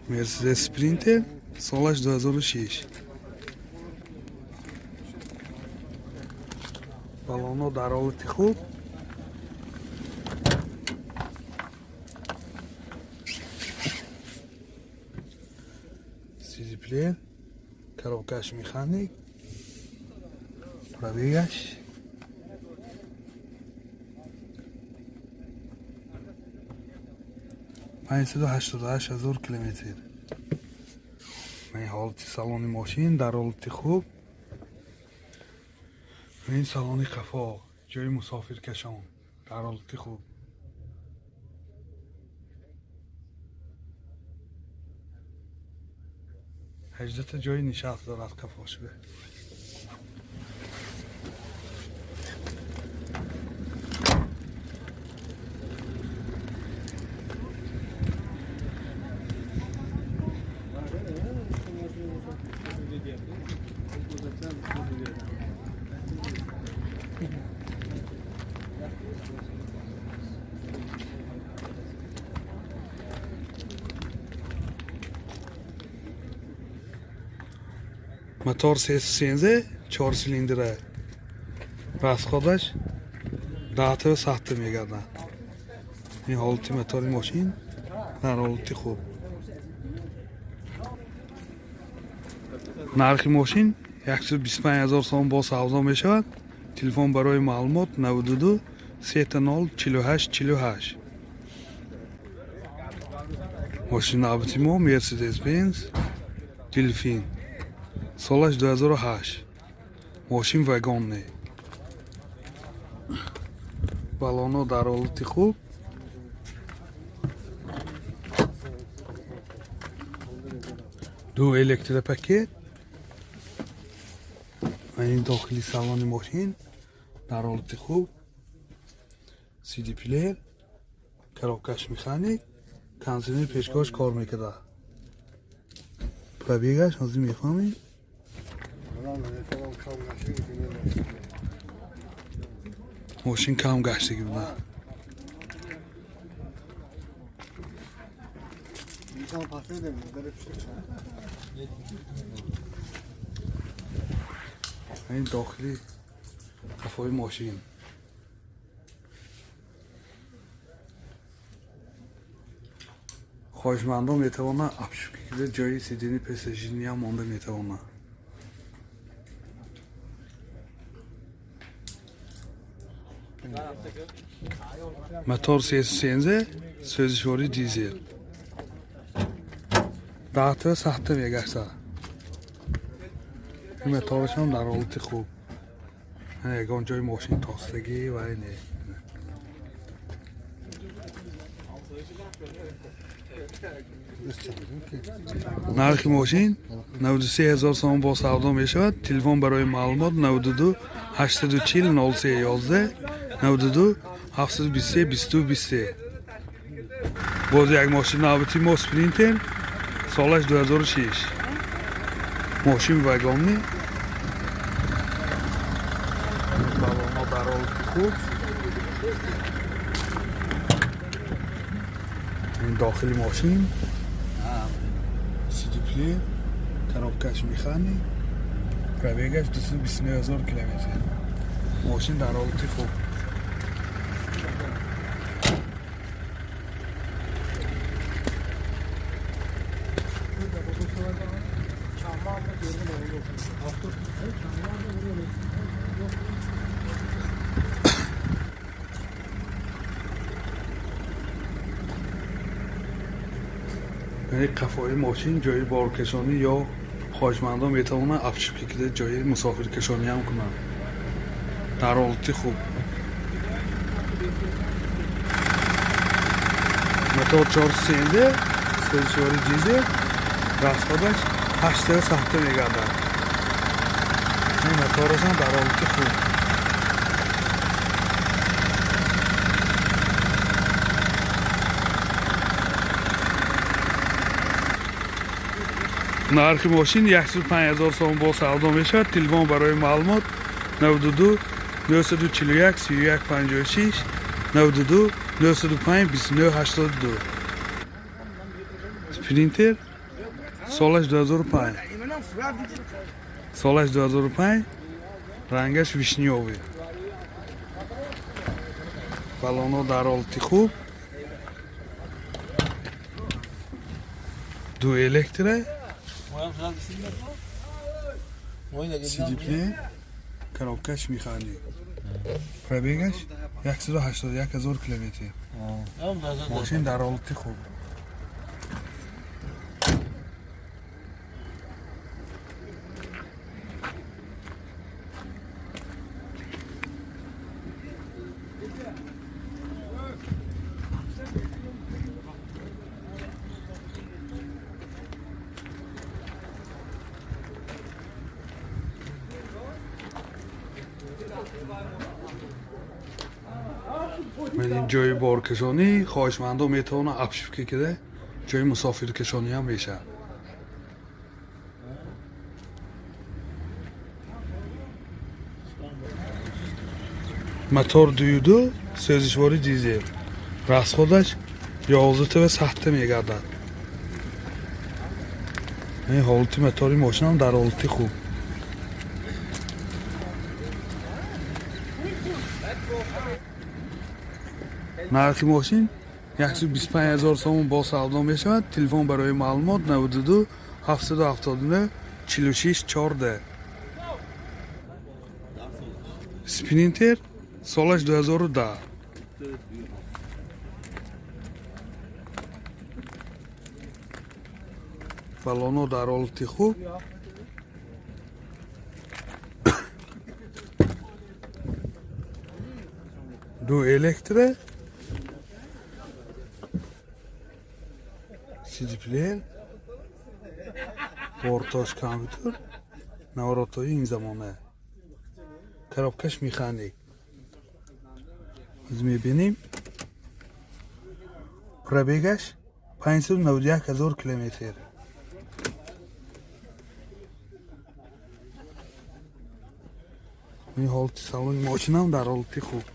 Mercedes Sprinter سالش 2006. بالونا در حالت خوب. CD player، коробкаш механик، пробегаш 588,000 километр. این حالت سالن ماشین در حالت خوب. این سالن قفا جای مسافر کشان در حالت خوب. هجدت جای نشست دارد قفاش به. мотор 313 4 силиндра расходаш 10 сахт мегардад. این حالت мотори ماشین در حالت خوب. нархи ماشین 125,000 сом бо савдо мешавад. телефон барои маълумот 92 30 48 48. ماشین نوبتی ما مرسدس بنز دلفین سالش 2008. ماشین وگانه. بالونا در حالت خوب. دو الکتریک پاکت. این داخلی سالن ماشین در حالت خوب. CD پلیر، коробкаш механик، کنسیلر پیشگاهش کار میکرده. پرابیگش حاضر میفهمید. ماشین کم گشتگی بوده. این داخلی قفای ماشین. خواهشمندان میتوانند افشوکی جایی سیدینی پسیژنی هم مانده میتوانند. мотор 313 سوزشواری دیزل 10 سخت میگشته. این متارش هم در حالت خوب. یگان جای ماشین تاستگی و اینه. нархи ماشین 93,000 сом бо савдо мешавад. телефон барои маълумот 92 840 03 11 92 723 22 23. боз як мошин навбати мо спринтер солаш 2006. мошин вагони балоно дар ҳолати хуб. این داخلی ماشین CD player، коробкаш механик، пробегаш 229,000 километр. ماشین در حالت خوب. قفای ماشین جای بارکشانی یا خواهشمندان میتوانند افشوکی که جای مسافر کشانی هم کنند در حالت خوب. мотор 413 سوزشواری دیزل расходаш 8 сахт میگردد. این моторش هم در حالت خوب. нархи мошин 105,000 сом бо савдо мешавад. телефон барои маълумот 92 941 31 56 92 905 29 82. спринтер سالش 2005 سالش 2005 رنگش ویشنیابی بالونا در حالت خوب دو الکتره CD player коробкаш механик пробегаш 181000 километр мошин дар ҳолати хуб من این جای بارکشانی خواهشمندان میتونه افشفکه کده جای مسافرکشانی هم میشه мотор дуюду сӯзишвори дизел расходаш 11.7 мегардад ин ҳолати мотори мошинам дар ҳолати хуб нархи мошин 125000 сомон бо савдо мешавад телефон барои маълумот 92 779 46 14 спринтер солаш 2010 балоно дар ҳолати хуб ду электре CD player портош компютер наворотои ин замона коробкаш механик мебинем пробегаш 591000 километр ин ҳолати салони мошинам дар ҳолати хуб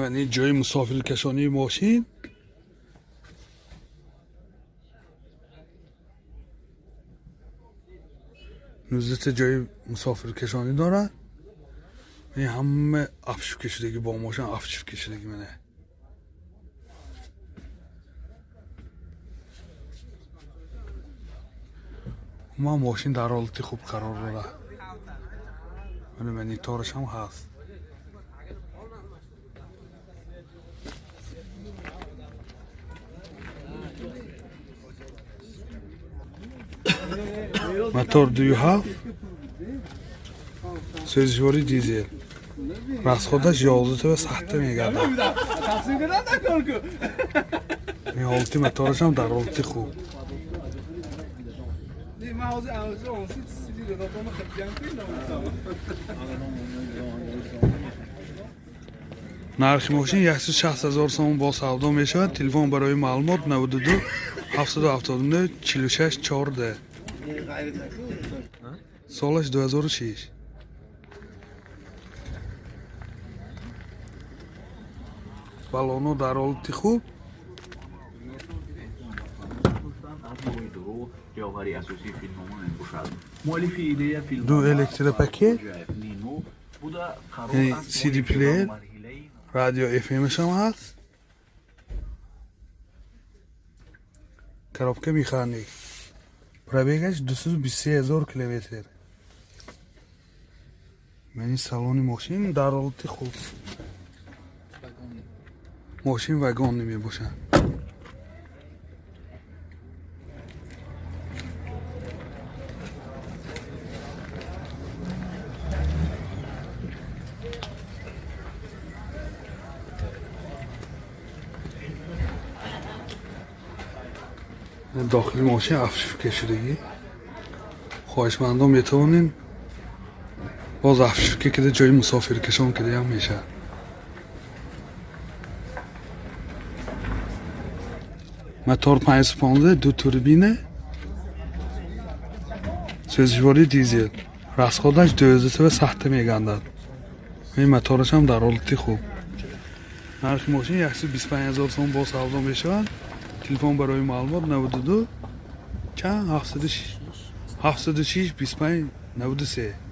من این جای مسافرکشانی ماشین نوزت جای مسافرکشانی داره این همه افشف کشیدگی با ماشین افشف کشیدگی منه ما ماشین در حالتی خوب قرار داره من این تارش هم هست мотор 2.7 сӯзишвори дизел расходаш 11.7 мегардад ин ҳолати моторашам дар ҳолати хуб нархи мошин 160000 сомон бо савдо мешавад телефон барои маълумот 92 779 46 14 солаш 2006 балоно дар ҳолати хуб ду электропакет CD player радио FM-шам ҳаст коробка механик пробегаш 223000 километр мани салони мошин дар ҳолати хуб мошин вагонӣ мебошад داخل ماشین افشف کشیدگی خواهشمندان میتونین باز افشوکه که جای مسافر کشان که هم میشه. موتور 515 دو توربینه سوزشواری دیزل расходаш 230 мегандад. این موتورش هم در حالت خوب. نرخ ماشین 125000 сом با سودا میشود. تلفن برای معلومات 92 چند 706 25 93